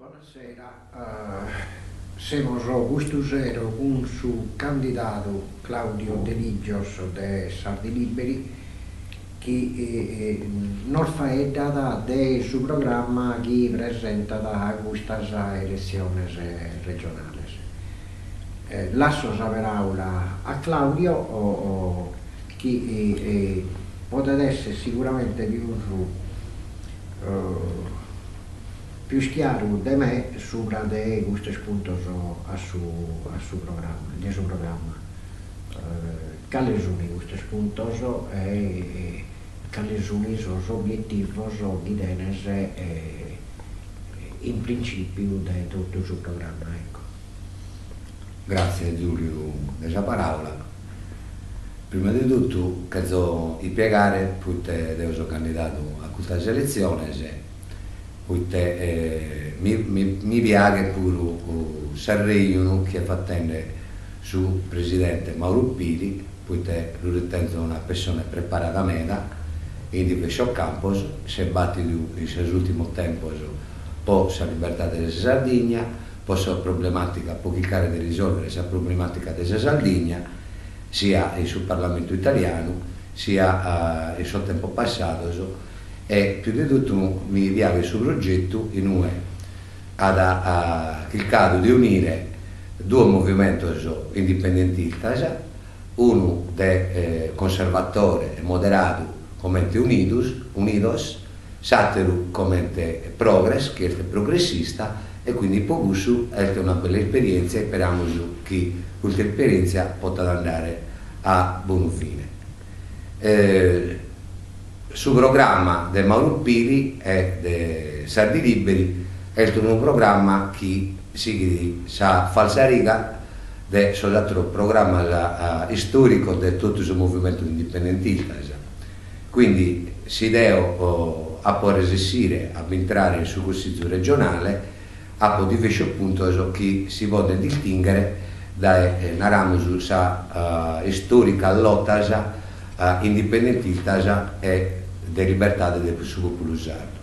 Buonasera, siamo questo sera con su candidato Claudio De Ligios de Sardi Liberi che non fa data del suo programma che presenta da queste elezioni regionali. Lascio sapere a Claudio che potrebbe essere sicuramente più chiaro di me sopra di questo spunto a suo programma. Quali sono questi spunti e quali sono i suoi obiettivi in principio di tutto il suo programma. Ecco. Grazie Giulio della parola. Prima di tutto, chiedo di spiegare perché sono candidato a questa elezione. Mi piace pure Sanremo che fa attendere su presidente Mauro Pili, perché lo ritengo una persona preparata a meta in diversi campi, si è battuto in questo ultimo tempo per la libertà della Sardegna, per la problematica, per cercare di risolvere la problematica della Sardegna, sia sul Parlamento italiano, sia il suo tempo passato. E più di tutto mi piace il suo progetto in UE ha cercato di unire due movimenti indipendentisti, uno de conservatore e moderato come Unidos, l'altro come Progress, che è progressista, e quindi per questo è una bella esperienza e speriamo che questa esperienza possa andare a buon fine. Sul programma di Mauro Pili e di Sardi Liberi è un programma che si sa falsariga del soldato programma storico di tutto il movimento indipendentista. Quindi si deve a poter resistere a entrare su Consiglio regionale a diversi punti che si può distinguere da una storica lotta indipendentista e di libertà del popolo sardo.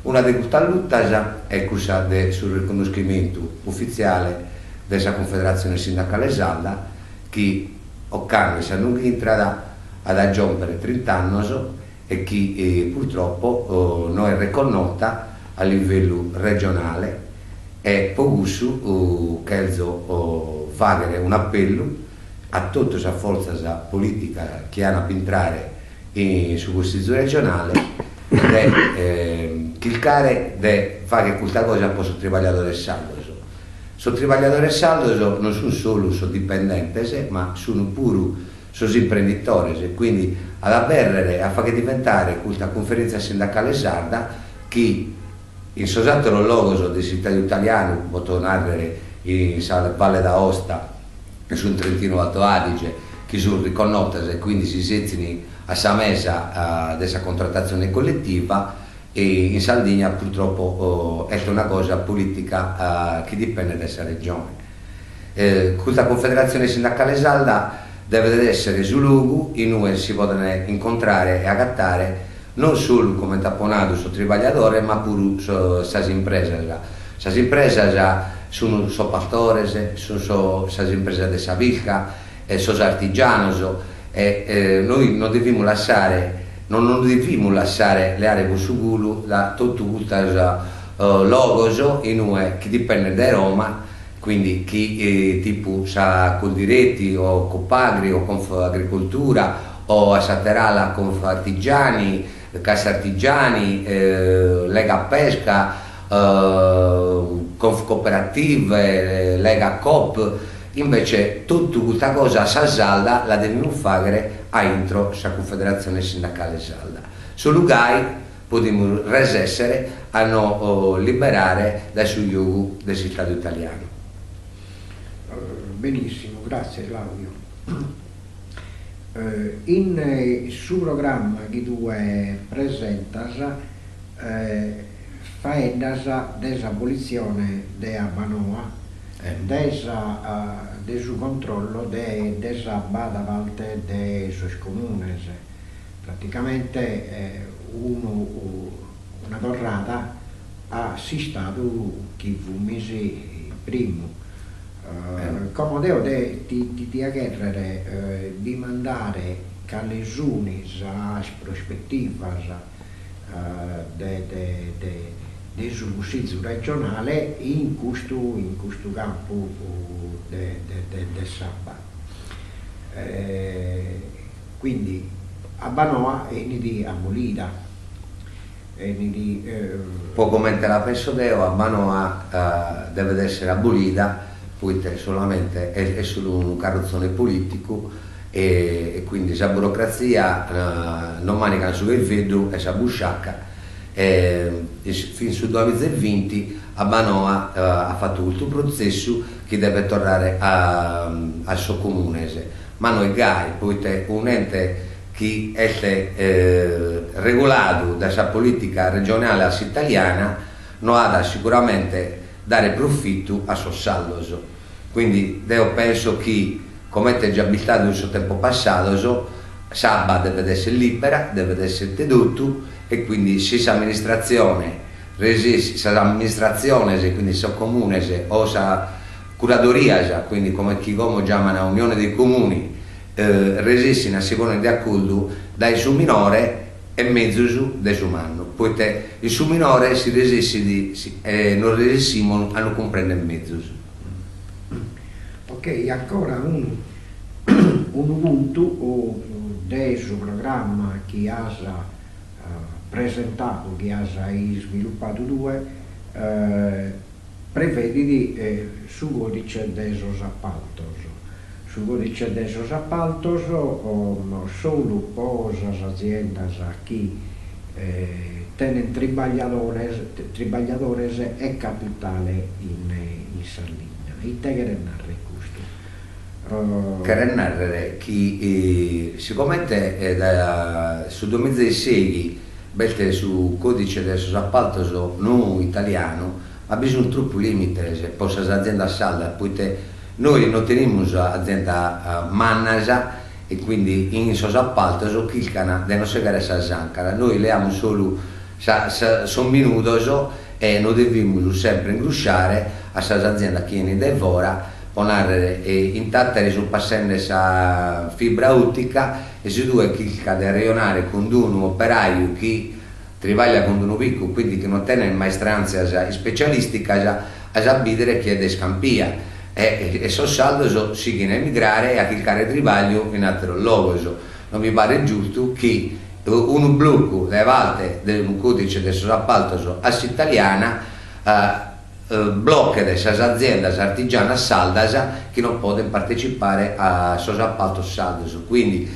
Una di queste lotte è quella sul riconoscimento ufficiale della Confederazione Sindacale Sarda che occorre non entrata ad aggiungere 30 anni e che purtroppo non è riconosciuta a livello regionale e per questo chiedo fare un appello a tutte le forze politiche che hanno a entrare su Consiglio regionale di cercare di fare questa cosa per i lavoratori sardi. I lavoratori sardi non sono solo dipendenti, ma sono pure imprenditori, e quindi ad avere a fare diventare questa conferenza sindacale sarda che in sostanza logo dei cittadini italiani può tornare in Valle d'Aosta e sul Trentino Alto Adige che sono riconosciute e quindi si sezzino a sa mesa della contrattazione collettiva, e in Sardegna purtroppo è una cosa politica che dipende dalla regione. Questa confederazione sindacale sarda deve essere sul luogo in cui si possono incontrare e agattare non solo come tapponato su lavoratori ma pure su imprese. Le imprese sono pastori, sono imprese di Savilca, sono artigiani, e noi non dobbiamo lasciare le aree Busugulu da tutto questo logos in UE che dipende da Roma, quindi chi tipo sa Coldiretti o Copagri o Conf Agricoltura o a Saterala Conf Artigiani, Cassa Artigiani, Lega Pesca, Conf Cooperative, Lega Coop. Invece tutta questa cosa a Salda la dobbiamo fare entro la Confederazione Sindacale Sarda. Solo gai possiamo resistere a non liberare dal suo yugo del cittadino italiano. Benissimo, grazie Claudio. In suo programma che tu presenta fa desabolizione della Banoa, del suo controllo della bada valte dei suoi comuni. Praticamente una torrata si stato chi fu mesi primo. Come devo ti aggredere di mandare calesuni a prospettiva del sviluppo regionale in questo campo del sabato. Quindi a Banoa e di Amolida. Poco mentre la penso Deo, a Banoa deve essere abolita, poiché solamente è solo un carrozzone politico e quindi la burocrazia non manica su quel vedo e sa busciacca. Fin sul 2020 a Banoa ha fatto questo processo che deve tornare al suo comune, ma noi gai, poiché un ente che è regolato dalla politica regionale italiana non ha da sicuramente dare profitto a suo saldo. Quindi io penso che, come è già abitato nel suo tempo passato, Sabba deve essere libera, deve essere tenuto e quindi se l'amministrazione, quindi se comune o sa curadoria, quindi come chi come chiama una unione dei comuni, resissi a seconda di accordo dai su minore e mezzo su dei su manno, poiché il su minore si resissi non resissimo a non comprendere mezzo su. Ok, ancora un punto del programma che ha presentato, che ha sviluppato prevede di su codice dei appaltos. Su codice dei appaltos solo posa aziende che tenen tribagliadores e capitale in Sardegna. E te che narre questo? Che narrare che sicuramente su 2006 su codice dei appaltos non italiano ha bisogno troppo limite se possa azienda salda, poiché noi non teniamo azienda mannasa e quindi in sono appaltos o kilcana de non segare sa zancara, noi le abbiamo solo son minutos e non dobbiamo sempre ingrusciare a sa azienda che ne devora ponare intatta sul passende sa fibra ottica e si due kilca da rionare con un operaio che travaglia con un piccolo, quindi che non tiene maestranza specialistica a abidere che è de scampia e so saldo si viene a emigrare e a cliccare tribaglio in altro luogo. Non mi pare giusto che un blocco delle volte del codice del appalto all'italiana blocca delle aziende artigiane saldas che non possono partecipare a sos appalto saldos. Quindi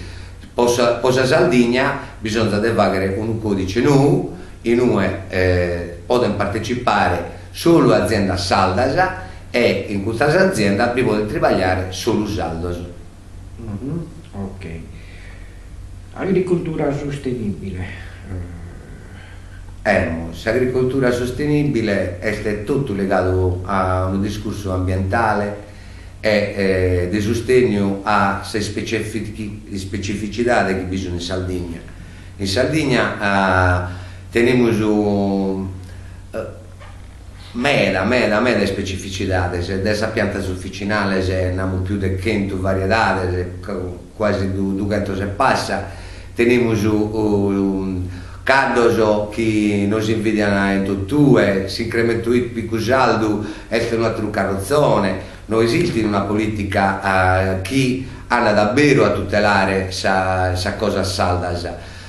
posa Sardegna bisogna devagare un codice nuovo in cui possono partecipare solo aziende saldas e in questa azienda si può lavorare solo saldos. Ok. Agricoltura sostenibile. L'agricoltura sostenibile è tutto legato a un discorso ambientale e di sostegno a specificità che bisogna in Sardegna. In Sardegna teniamo meda specificità, dessa pianta officinale abbiamo più di 100 varietà, quasi 200 se passa, teniamo caddos che non si invidiano in tuttue, si incrementa il picco saldo e un altro carrozzone, non esiste una politica che ha davvero a tutelare questa cosa salda.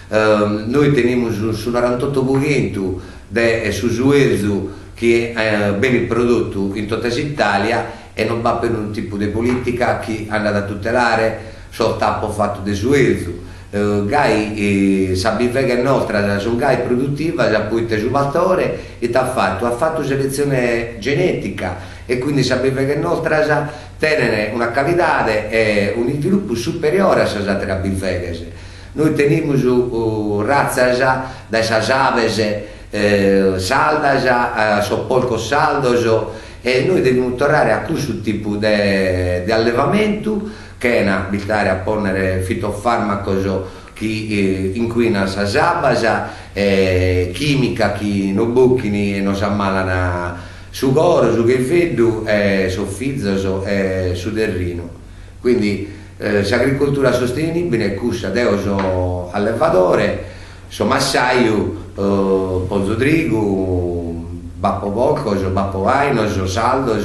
Noi teniamo su 98% su Suezo che è ben prodotto in tutta l'Italia e non va per un tipo di politica che hanno da tutelare sul tappo fatto di Suezo. Gai Sabivega nostra sono gai produttiva, ha poi tesuvatore e ha fatto selezione genetica e quindi Sabivega nostra tiene una qualità e un sviluppo superiore a queste altre abiveghe. Noi teniamo razze da aves saldas, soppolco saldos e noi dobbiamo tornare a questo tipo di allevamento che è una abitare a ponere fitofarmaco chi inquina sa sabasa, chimica chi non bucchini e non si ammalano su coro, su che freddo, su fizzo, su terreno. Quindi l'agricoltura sostenibile è cussa, io sono allevatore, sono massaio, pozzo trigo, bappo poco, bappo vaino, saldo,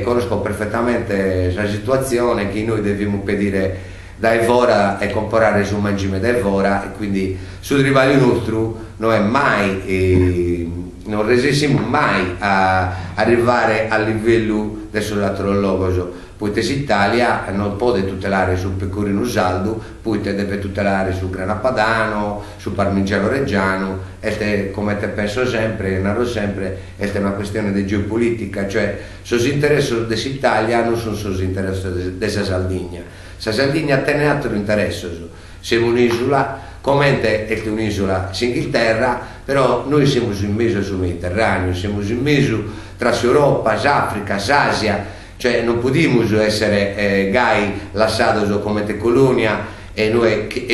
conosco perfettamente la situazione che noi dobbiamo pedire da evora e comprare su mangime da evora, e quindi sul rivale nostro non è mai non resistimo mai a arrivare al livello del sollatrologo. Poiché l'Italia non può tutelare sul pecorino saldo, poi deve tutelare sul grana padano, sul parmigiano reggiano, e come te penso sempre, narro sempre, è una questione di geopolitica, cioè sos interessi dell'Italia non sono sos interessi della Sardegna. La Sardegna tiene altro interesse, siamo un'isola, come è un'isola Inghilterra, però noi siamo in mezzo sul Mediterraneo, siamo in mezzo tra Europa, Africa, Asia. Cioè non possiamo essere gai lasciati come te colonia e noi che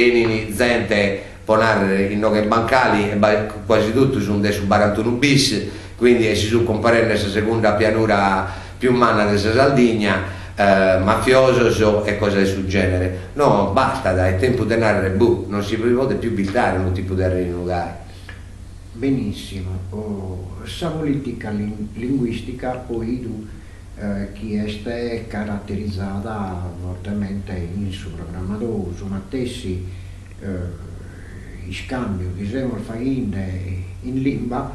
gente ponare in noghe bancali e quasi tutto sono su 41 bis, quindi si sono comparendo questa seconda pianura più umana della Sardegna, mafioso e cose del genere. No, basta, dai, tempo di andare, non si può più abitare un tipo di lugar. Benissimo, questa politica linguistica poi che è caratterizzata fortemente in suo programma una tesi scambio diciamo in lingua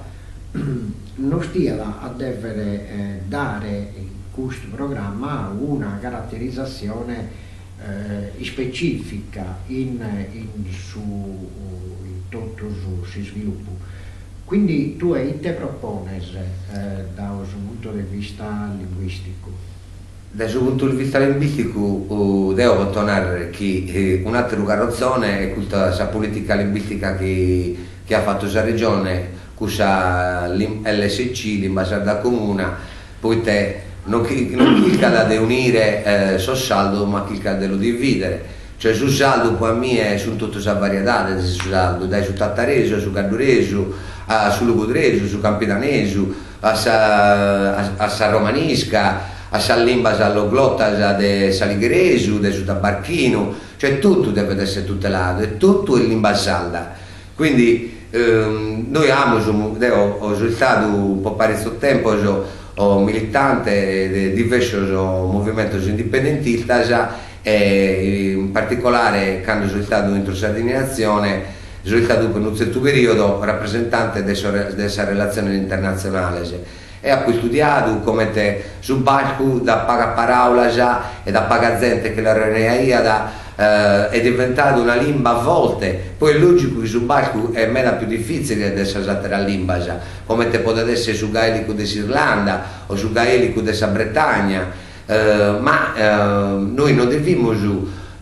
non stia a deve dare in questo programma una caratterizzazione specifica in tutto il sviluppo. Quindi tu te proponi da un punto di vista linguistico? Da un punto di vista linguistico devo tornare che un'altra carrozzone è questa politica linguistica che ha fatto questa regione, questa LSC, l'ambasciata comune, poi te non chicca da unire sul saldo ma chicca da lo dividere. Cioè sul saldo per me sono tutte le varietà del saldo, dai su tattareso, su cardureso, su lugudreso, su campitaneso, a sa romanisca, a sa limba alloglotta de saligresu, de su tabarchino, cioè tutto deve essere tutelato e tutto è limba salda. Quindi noi ho stato un po' parecchio tempo militante di diversi movimenti indipendentistas, e in particolare quando sono stato in Sardegna in Azione sono stato per un certo periodo rappresentante della relazione internazionale e ho studiato come su basco da paga parola e da paga gente che la reneia è diventata una lingua a volte, poi è logico che su basco è meno più difficile di essere la lingua come può essere su gaelico dell'Irlanda o su gaelico della Bretagna. Ma noi non dobbiamo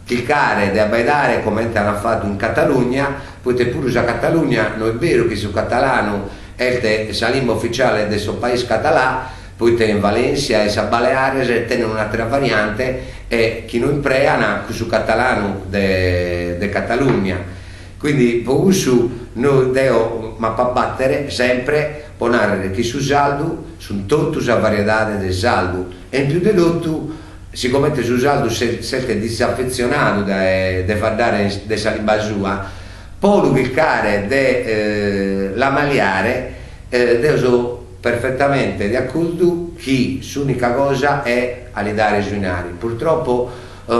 cliccare e abbaidare come hanno fatto in Catalogna, poiché pure la Catalogna non è vero che su catalano è la lingua ufficiale del suo paese català, poiché in Valencia e a Baleares tenen un'altra variante e chi non impreana su catalano de Catalogna. Quindi per questo noi dobbiamo battere sempre ponare che su saldo sono tutte le varietà del saldo e in più di tutto siccome su saldo siete disaffezionato da far dare della lingua sua può cliccare la magliare devo perfettamente di accordo che l'unica cosa è alidare sui nari. Purtroppo è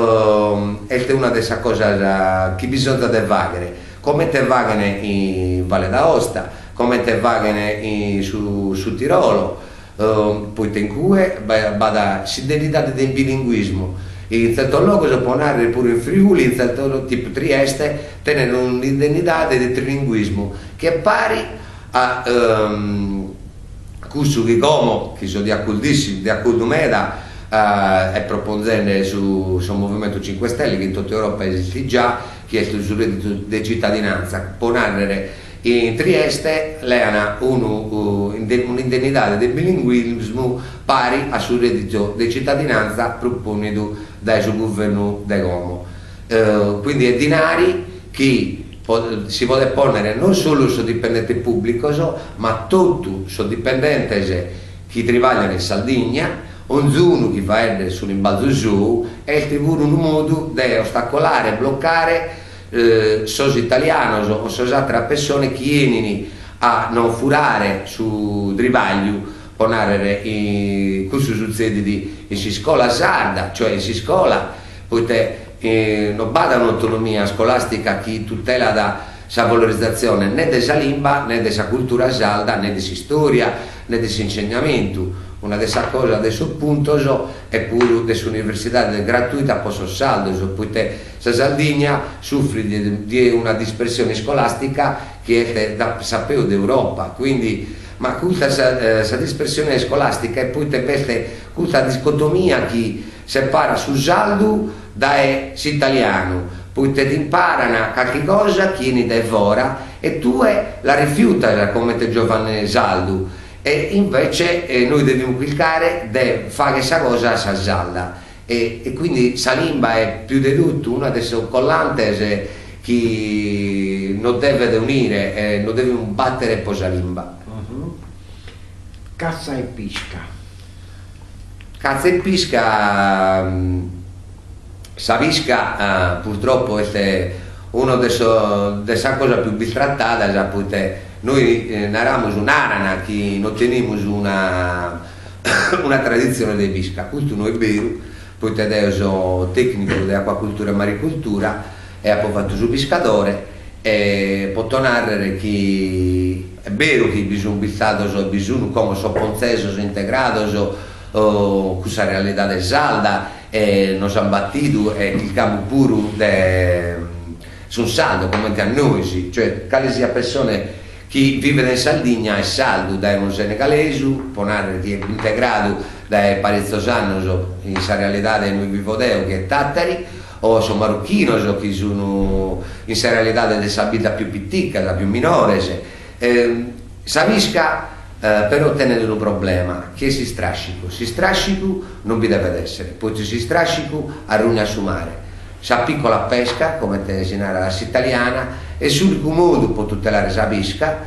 una delle cose che bisogna devagare come te vagane in Valle d'Aosta, come te vagane su Tirolo, poi in cui vada l'identità del bilinguismo. In certo luogo si può andare pure in Friuli, in certo tipo Trieste, tenere un'identità del trilinguismo che è pari a questo che come, che sono di accordo meda, è proponente sul Movimento 5 Stelle che in tutta Europa esiste già, che è sul reddito di cittadinanza, può andare in Trieste lei ha un'indennità del bilinguismo pari a sul reddito di cittadinanza proposto dal suo governo di Como. Quindi è dinari che si può ponere non solo su dipendenti pubblici, ma tutti su dipendenti che lavorano in Sardegna, ognuno che va sull'imbalzo su, e il un modo di ostacolare, bloccare sos italiani o sos altre persone che vieni a non furare su Drivaglio, ponere questo succede in scuola sarda, cioè in scuola, poiché non va un'autonomia scolastica che tutela la valorizzazione né della lingua, né della cultura sarda, né della storia, né dell'insegnamento. Una delle cose adesso punto è pure dell'università gratuita posso saldo, poiché la Sardegna soffre di una dispersione scolastica che è da sapeo d'Europa, quindi ma questa dispersione scolastica e poi questa dicotomia che separa sul saldo da l'italiano, poi ti imparano qualche cosa che viene da fora e tu la rifiuta come te Giovanni Saldo, e invece noi dobbiamo cliccare di fare questa cosa a Salda, e quindi la lingua è più di tutto una delle collantes che non deve unire, non deve battere poi la lingua. Cazza e pisca. Cazza e pisca, la pisca purtroppo è una delle cose più bistrattata, perché noi narramos un'arana che non teniamo una tradizione di pisca, questo non è vero, poiché io sono tecnico di acquacultura e maricoltura e ho fatto su pescatore, e posso narrare che è vero che bisogna bisogna come sono ponzesos integrados con la realtà del salda, e non siamo battuti e il campo pure sul saldo come a noi, cioè che sia persone che vivono in Sardegna è saldo da un senegalese, può narrare che è integrato dai parezzosani in questa realtà del noi vivodeo che è tattari, o sono marocchini che sono in questa realtà della vita più piccola, la più minore. La pisca però tiene un problema, che si strascico non vi deve essere, poi si strascico a rugna su mare. La piccola pesca, come te si narra italiana, è l'unico modo per tutelare la pesca,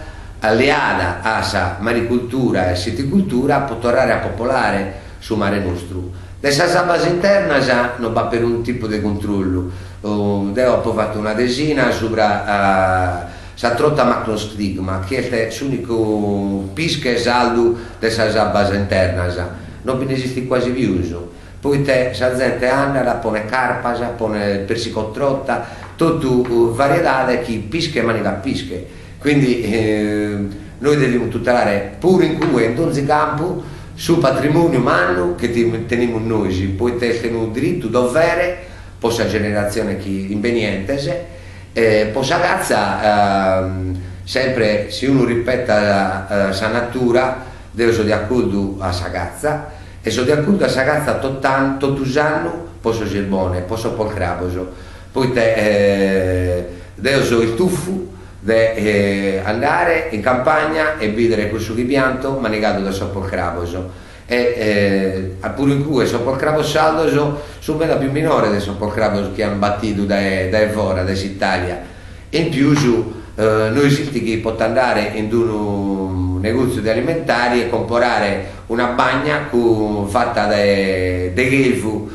alleata alla maricoltura e siticoltura, per tornare a popolare su mare nostro. Nella base interna non va per un tipo di controllo, ho fatto una desina sopra la trotta macrostigma, che è l'unico pesca saldo della base interna, non ne esiste quasi più. Poi la gente la pone carpa, pone persicotrotta, tutte varietà che pesca e maniga pesche. Quindi noi dobbiamo tutelare pure in cui in ogni campo sul patrimonio umano che teniamo noi, poi teniamo diritto, dovere, per la generazione che inveniente, per la ragazza, sempre se uno ripeta la natura, deve essere di accordo a la ragazza, e sono di accordo a la ragazza tutti gli anni, posso essere buono, posso porre cravoso, poi deve essere il tuffo di andare in campagna e vedere questo pianto manicato da soppolcravoso, e pure in cui soppolcravoso saldo sono meno più minore del soppolcravoso che hanno battuto da fuori, dall'Italia. E in più noi siamo che possiamo andare in un negozio di alimentari e comprare una bagna fatta da gelfu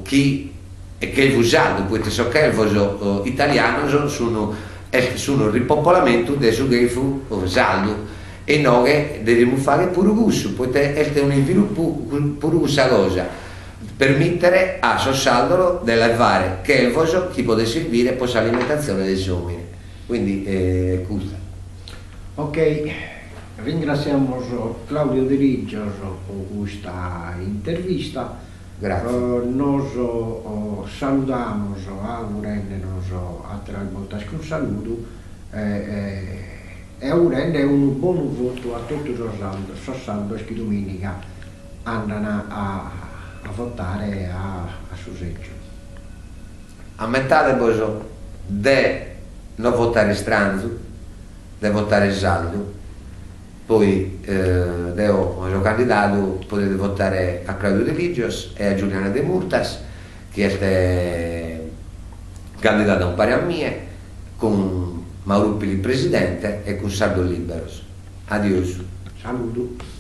che è gelfu saldo, perché so gelfu italiano sono il ripopolamento del gelfu saldo, e noi dobbiamo fare pure questo, perché è un sviluppo pure questa cosa, permettere a Sossaldo di levare gelfu che può servire per l'alimentazione degli uomini. Quindi è questo. Ok, ringraziamo Claudio De Riggio per questa intervista. Grazie. Noi salutiamo, augurando a trasmettere un saluto e augurando un buon voto a tutti i sossaldos che domenica andano a votare a Suseggio. Ammettate voi di non votare Stranzu, di votare Saldo, poi io candidato, potete votare a Claudio De Ligios e a Giuliana De Murtas, che candidato a un pari a mie, con Mauro Pili presidente e con Sardo Liberos. Adios. Saluto.